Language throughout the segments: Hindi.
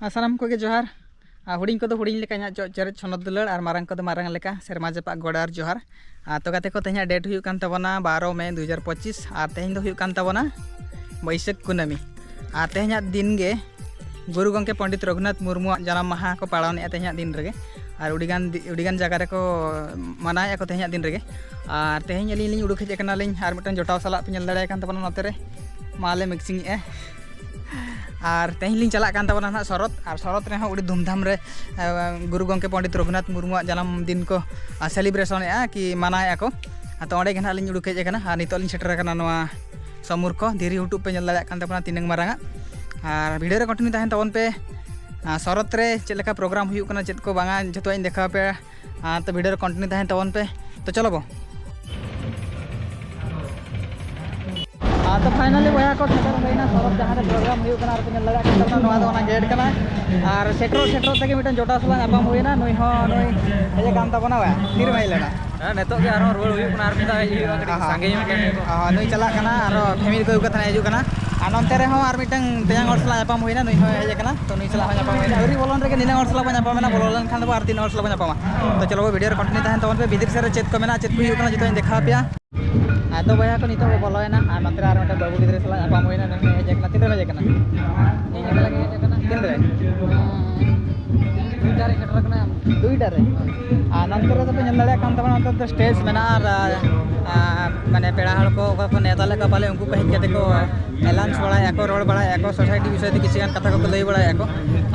सानाम को जोहार हुडिंग को हुडिंग लेका चरच छनद दुलड़ और मारंग को मारंग लेका सेरमा जपा गोड़ार जोहार तो गाते को तेज डेट हुई कान तबना 12 मई 2025 और तेज दो हुई कान तबना बैसाख कुनामी और तेज दिन गे गुरु गंके पंडित रघुनाथ मुर्मू जन्म माहा को पालने तेज दिन रे और उड़ीगान जगह को मनाए को तेज दिन रे और तेज अली उड़ूक हेजना और मिटन जोटाव साला पे दाड़े तबना नोते माले मिक्सिंग और तेज चला ना शरत और शरत रे उड़ी धूमधाम रे गुरु गंके पंडित रघुनाथ मुर्मू जन्म दिन को सेलिब्रेशन कि मनाए को तो अंडे ना उड़ूक हेजना और नित सेटर समूर को धीरे यूट्यूब पे दाड़ा तीन मारा और भिडियो कंटिन्यू तहन तबन पे शरत रे चेका प्रोग्राम हुई चेक को बांगा जो देखा पे तो भिडियो कंटिन्यू तहन तबन पे तो चलो बो तो फाइनली बया को सेटर होना शरत जहाँ प्रोग्राम होना गेट और सेटर तक मिटन जोटा साला नापाम होना नई नई हेजे कान तबना तीर भाई लेना नितो के आरो रोड हुई आर मिदा सांगे नई चला और फैमिली को हजना और नंते और मिटन तेजांग हर साला नापाम होना नई हेजना तो नई साला नापाम होना अरी बोलन रे निना हर साला नापाम बोलो लेनखान दो और 3 हर साला नापामा तो चलो वीडियो कंटिन्यू तहन तबन पे भीतर से चेक को मेना चेक को हुई जो देखा पे तो भैया को नित बोलोना और नंतर और मिट्टे बाबू गिद्रे साला नापाम होना हेजना तीन रे हेजना तीन रे दुईटारे और नंतर पे दाड़ा स्टेज में माने पेड़ा को नेता लेका पाले उनको हज को एलाउंस बड़ा को रोड बड़ा को सोसाइटी विषय किसी कथा को लई बड़ा को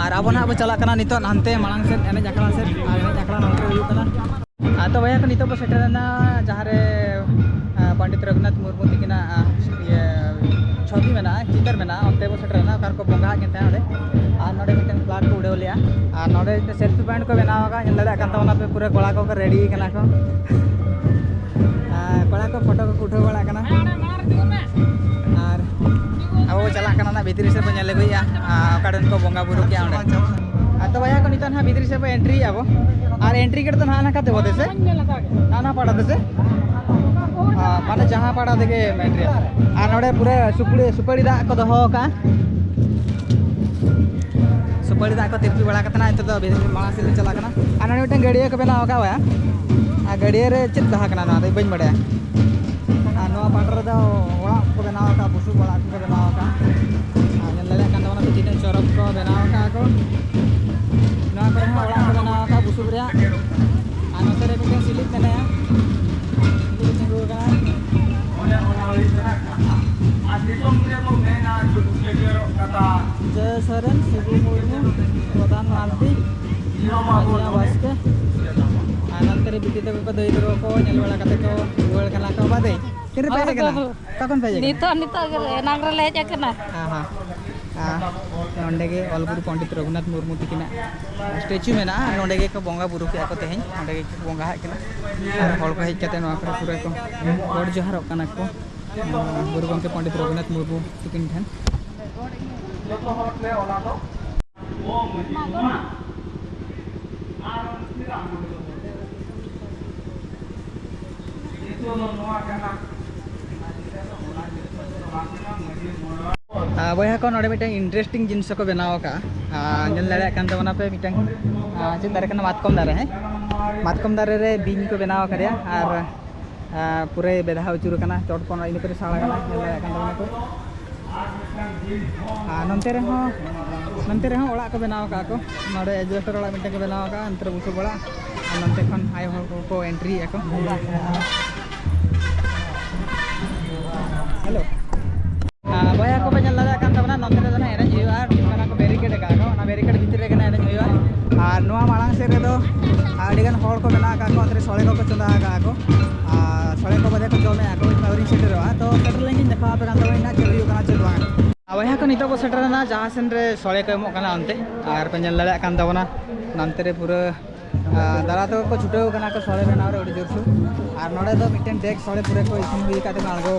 और अब ना चलना नित हानते मांग से एने आखड़ा से एने आखड़ा नंतर तो भैया को नित को सेटरना जहाँ पंडित रघुनाथ मुर्मू तकिना छवि में चितर में अंते बो सेटरना को बंगा और नोड़े मिटन फ्लैग को उड़ाव लिया और नोड़े सेल्फी पॉइंट को बनावा दाड़ा पे पूरा कड़ा को रेडी को कड़ा को फोटो को उठाव बड़ा और अब चलना भीतरी से नलेगुआ को बंगा बुरु के तो भैया को नित भीतरी से एंट्री अब और एंट्री गेट तो ना देव देसे ना पाड़ा देसे माने जहाँ पाड़ा देखे एंट्री और नोड़े पूरे सुपाड़ी दा को दो सुपाड़ी दा को तिरपी बड़ा तो माला से चलना और नोड़े मिटन गड़िया को बनाव और गड़िया रे चेक दहा बी बड़ा और पाटर को बनाव बुसुब बड़ा को बनाव दाड़ा तीन चरक को बनाव को बनाव बुसुब और नोते मिटन सिलिप जय सरन शिबू मुर्मू प्रधान मानती बास्के नंतर बीती तक दई दो को बड़ा को रुआड़ को बादे किन पे कखन पे नितो ले हेजना नोंडे के अलगुरु पंडित रघुनाथ मुर्मू तकिना स्टेचू में नोंडे के को बंगा बुरु के को तेज नोंडे के बंगा हेकना और हल को हेज कते नोआ पूरा को गड़ जोहार को गुरु गंके पंडित रघुनाथ मुर्मू तकिन ठन बया को नोड़े मिटन इंटरेस्टिंग जिनस को बनाव का दाड़ा पे मिटन चेक दारे मातकम दारे हैं मातकम दारे रे बिन को बनाव कर और पूरे बेधा उचूर चोट को इन पर साड़ा को नंते ओड़ा को बनाव को नोड़े एडजस्टर ओड़ा मिटन को बनाव का अंतर बुसुब बड़ा और नंते खन आय को एंट्री को हेलो बया को दाड़ा नंतर एने को बेरिकेड का बेरिकेड भितर एने और मांग से अड़ीगान को बना अंतर सड़े को चंदा को सड़े को बजे को जमे आरी सेटर तो सेटर लेकिन देखा पे चल चल बया को नित को सेटरना जहाँ सेन सड़े को एमोना अंते और पे दाड़ा नंतर पूरा दादा तक को छुटाव को सड़े बनाव जोरसोर और नोड़े मिटन डेक सड़े पूरे को इसिन हुई आड़गो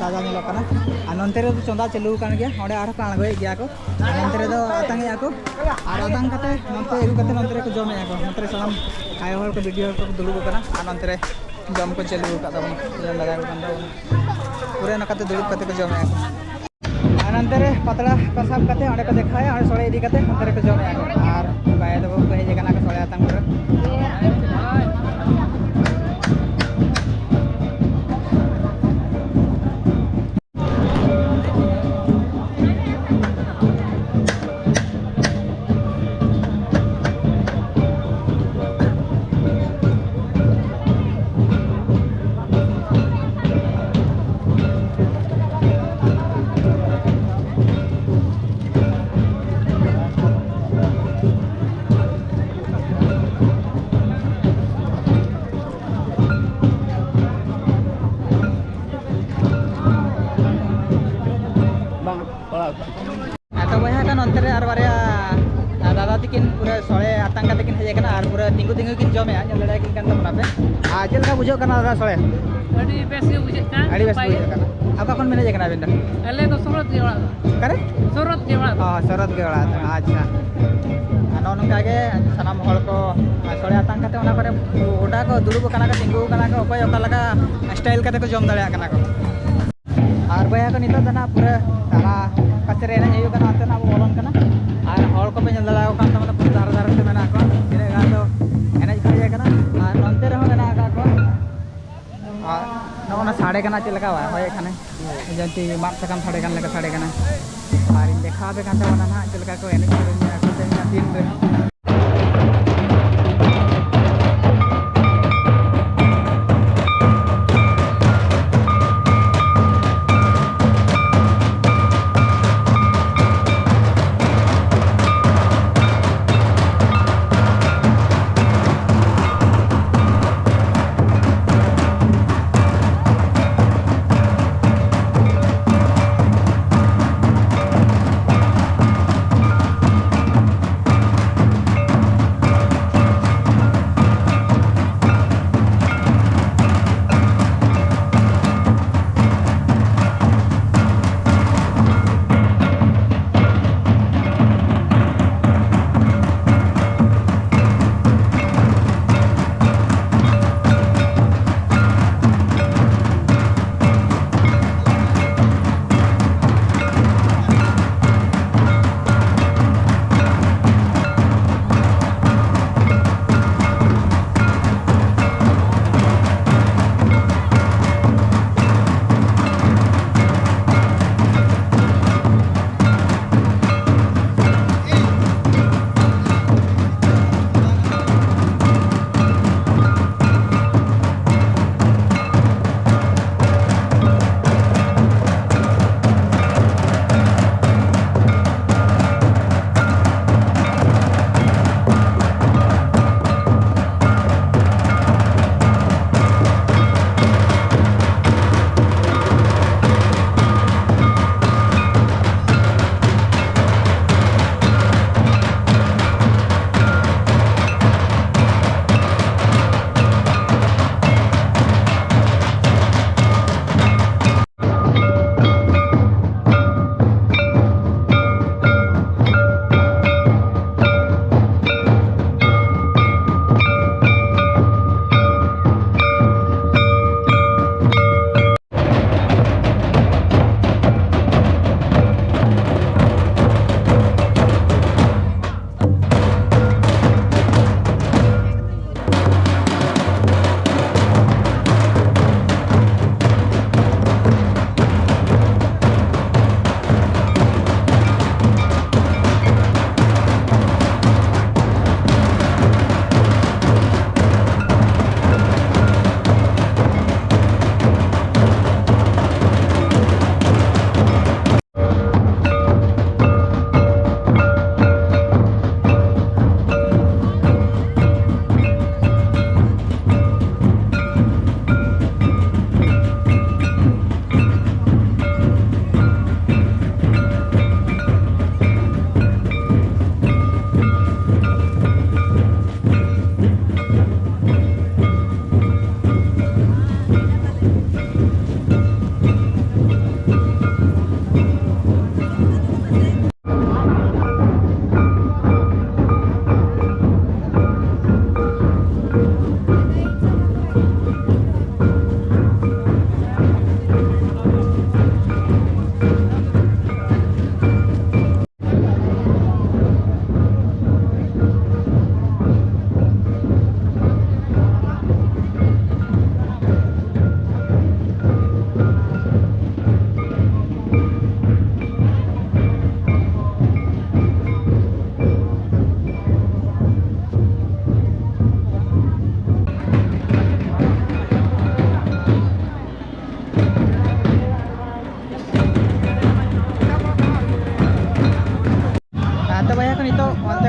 ताजा मिलोना और नंते चंदा चालू गया और आड़गोए गया को नंते आतांगे को और आतांग नंते एगू नंते को जमे को नंते साम आय को वीडियो को दुड़ूबना और नंते जम को चालू दाड़ा पूरे नकाते दुड़ूब को जमे नंतर पतड़ा को साब करते अंडे को देखा है सोले इदी करते अंदर को जमे और बाय दो को हेजे कना को सोले आतंग पर तो वह kan onte ar baria दादा तकिन पूरा सोले आतंग का तकिन हेजे कना और पूरा तिंगु तिंगु किन जमे आ लड़ाई किन kan तमना पे आ जेल का बुझो कना दादा सोले अड़ी बेस के बुझे का अड़ी बेस बुझो कना अब कौन मेने जे कना बिंदा अले तो सोरत के वाला करे सोरत के वाला हां सोरत के वाला अच्छा ano nongka ge sanam hol ko सोले आतंग kate ona kore oda ko dulu kana ka तिंगु kana ko okoy oka laga style kate ko jom dale kana ko और बया को नितो तना पूरा तारा कचरे ने हेयु kana ante na bolon kana और हॉल को पे जंदला को कांता मतलब पूरा धार धार से मेना को इने गा तो एनज करे kana और नंते रहो मेना का को और नोना साड़े kana चलका वा होय खाने जंती माप सकम साड़े kana लगा साड़े kana और इन देखा पे कांता वना ना चलका को एनज करे को ते तीन पे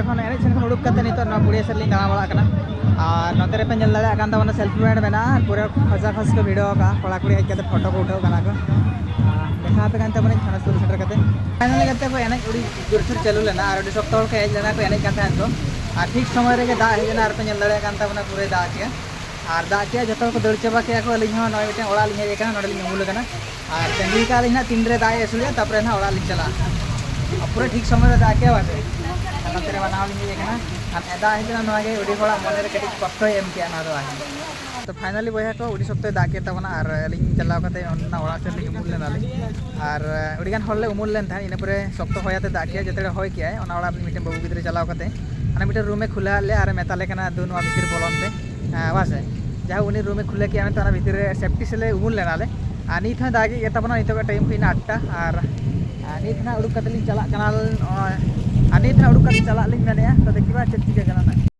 ᱠᱷᱚᱱ ᱮᱱᱮᱡ ᱥᱮᱱ ᱠᱷᱚᱱ ᱩᱰᱩᱠ ᱠᱟᱛᱮ ᱱᱤᱛᱚᱜ ᱱᱚᱣᱟ ᱯᱩᱲᱤᱭᱟᱹ ᱥᱮᱫ ᱞᱤᱧ ᱫᱟᱬᱟ ᱵᱟᱲᱟᱜ ᱠᱟᱱᱟ ᱟᱨ ᱱᱚᱛᱮ ᱨᱮᱯᱮ ᱧᱮᱞ ᱫᱟᱲᱮᱭᱟᱜ ᱠᱟᱱ ᱛᱟᱵᱚᱱᱟ ᱥᱮᱞᱯᱷᱤ ᱯᱚᱭᱮᱱᱴ ᱢᱮᱱᱟᱜᱼᱟ ᱟᱨ ᱯᱩᱨᱟᱹ ᱠᱷᱟᱥᱟ ᱠᱷᱟᱥ ᱠᱚ ᱵᱷᱤᱰᱤᱭᱳ ᱟᱠᱟᱜᱼᱟ ᱠᱚᱲᱟ ᱠᱩᱲᱤ ᱦᱮᱡ ᱠᱟᱛᱮ ᱯᱷᱳᱴᱳ ᱠᱚ ᱩᱴᱷᱟᱹᱣ ᱠᱟᱱᱟ ᱠᱚ ᱫᱮᱠᱷᱟᱣ ᱟᱯᱮ ᱠᱟᱱ ᱛᱟᱵᱚᱱᱟᱹᱧ ᱛᱷᱟना ᱥᱩᱨ ᱥᱮᱴᱮᱨ ᱠᱟᱛᱮ ᱯᱷᱟᱭᱱᱟᱞ ᱠᱟᱛᱮ ᱠᱚ ᱮᱱᱮᱡ ᱟᱹᱰᱤ ᱡᱳᱨᱥᱳᱨ ᱪᱟᱹᱞᱩ ᱞᱮᱱᱟ ᱟᱨ ᱟᱹᱰᱤ ᱥᱚᱠᱛᱚ ᱦᱚᱲ ᱠᱚ ᱦᱮᱡ ᱞᱮᱱᱟ ᱠᱚ ᱮᱱᱮᱡ ᱠᱟᱱ ᱛᱟᱦᱮᱸᱫ ᱠᱚ ᱟᱨ ᱴᱷᱤᱠ ᱥᱚᱢᱚᱭ ᱨᱮᱜᱮ ᱫᱟᱜ ᱦᱮᱡ ᱮᱱᱟ ᱟᱨ ᱯᱮ ᱧᱮᱞ ᱫᱟᱲᱮᱭᱟᱜ ᱠᱟᱱ ᱛᱟᱵᱚᱱᱟ ᱯᱩᱨᱟᱹ ᱫᱟᱜ ᱠᱮᱜᱼᱟ ᱟᱨ ᱫᱟᱜ ᱠᱮᱜᱼᱟ ᱡᱚᱛᱚ ᱦᱚᱲ ᱠᱚ ᱫᱟᱹᱲ ᱪᱟᱵᱟ ᱠᱮᱜᱼᱟ ᱠᱚ ᱟᱹᱞᱤᱧ ᱦᱚᱸ ᱱᱚᱜᱼᱚᱭ ᱢᱤᱫᱴᱮᱱ ᱚᱲᱟᱜ ᱞᱤᱧ ᱦᱮᱡ ᱟᱠᱟᱱᱟ ᱱᱚᱰᱮ ᱞᱤᱧ ᱩᱢᱩᱞ ᱟᱠᱟᱱᱟ ᱟᱨ ᱛᱟᱺᱜᱤ ᱠᱟᱜ ᱞᱤᱧ ᱦᱟᱸᱜ ᱛᱤᱱᱨᱮ ᱫᱟᱜ ᱮ ᱟᱹᱥᱩᱲᱮᱜᱼᱟ ᱛᱟᱨᱯᱚᱨᱮ ᱦᱟᱸᱜ ᱚᱲᱟᱜ ᱞᱤᱧ ᱪᱟᱞᱟᱜᱼᱟ ᱯᱩᱨᱟᱹ ᱴᱷᱤक ᱥᱚᱢᱚᱭ ᱨᱮ ᱫᱟᱜ ᱠᱮᱜᱼᱟ ᱵᱟᱥᱮ ᱱᱚᱛᱮ ᱨᱮ ᱵᱟᱱᱟ ᱦᱚᱲ ᱞᱤᱧ ᱦᱮᱡ ᱟᱠᱟᱱᱟ ᱟᱨ ᱫᱟᱜ ᱦᱮᱡ ᱮᱱᱟ ᱱᱚᱣᱟ ᱜᱮ ᱟᱹᱰᱤ ᱦᱚᱲᱟᱜ ᱢᱚᱱᱮ ᱨᱮ ᱠᱟᱹᱴᱤᱡ ᱠᱚᱥᱴᱚᱭ ᱮᱢ ᱠᱮᱜᱼᱟ ᱱᱚᱣᱟ ᱫᱚ तो फाइनली बया को उड़ी सप्ताह दाग के तबना और अलिंग चलाव कते ओना ओड़ा सेन लिंग उमुल लेना और उड़ीगान हॉल ले उमुल लेन था इन परे सप्त होयाते दाग के जते होय के ओना ओड़ा मिटन बाबू गिद्रे चलाव कते अना मिटन रूम में खुला ले और मेताले कना दो नवा भीतर बोलन पे वासे जहां उनी रूम में खुले के आने तना भीतर सेफ्टी से ले उमुल लेना ले आ नीत हं दागी के तबना नितो का टाइम हुइना 8टा और नीत ना उडुक कते लिंग चला कना नीत ना उडुक कते चला लिंग मेनेया तो देखिबा चेक चिका कना